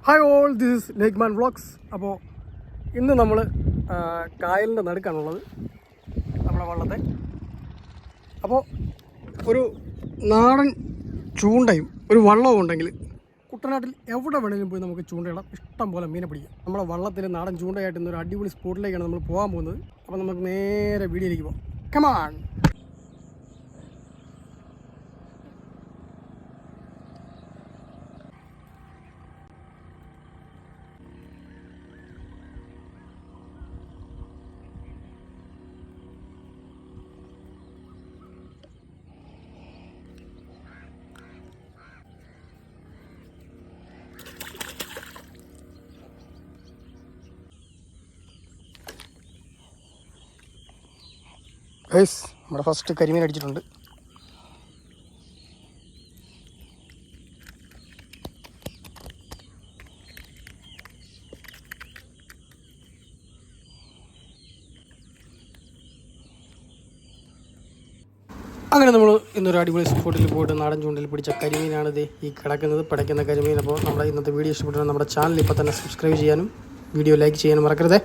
Hi all, this is Lakeman vlogs. അപ്പോൾ ഇന്ന് നമ്മൾ കായലിൻ്റെ നടുക്കാണുള്ളത്, നമ്മുടെ വള്ളത്തെ. അപ്പോൾ ഒരു നാടൻ ചൂണ്ടയും ഒരു വള്ളവും ഉണ്ടെങ്കിൽ കുട്ടനാട്ടിൽ എവിടെ വേണമെങ്കിലും പോയി നമുക്ക് ചൂണ്ടയിടാം, ഇഷ്ടം പോലെ മീനെ പിടിക്കാം. നമ്മുടെ വള്ളത്തിൽ നാടൻ ചൂണ്ടയായിട്ട് ഇന്നൊരു അടിപൊളി സ്പോട്ടിലേക്കാണ് നമ്മൾ പോകാൻ പോകുന്നത്. അപ്പോൾ നമുക്ക് നേരെ വീഡിയോയിലേക്ക് പോകാം. കമാൺ. ഗൈസ്, നമ്മുടെ ഫസ്റ്റ് കരിമീൻ അടിച്ചിട്ടുണ്ട്. അങ്ങനെ നമ്മൾ ഇന്നൊരു അടിപൊളി സ്പോട്ടിൽ പോയിട്ട് നാടൻ ചൂണ്ടയിൽ പിടിച്ച കരിമീനാണിത് ഈ കിടക്കുന്നത്, പിടയ്ക്കുന്ന കരിമീൻ. അപ്പോൾ നമ്മുടെ ഇന്നത്തെ വീഡിയോ ഇഷ്ടപ്പെട്ടാൽ നമ്മുടെ ചാനൽ ഇപ്പോൾ തന്നെ സബ്സ്ക്രൈബ് ചെയ്യാനും വീഡിയോ ലൈക്ക് ചെയ്യാനും മറക്കരുതേ.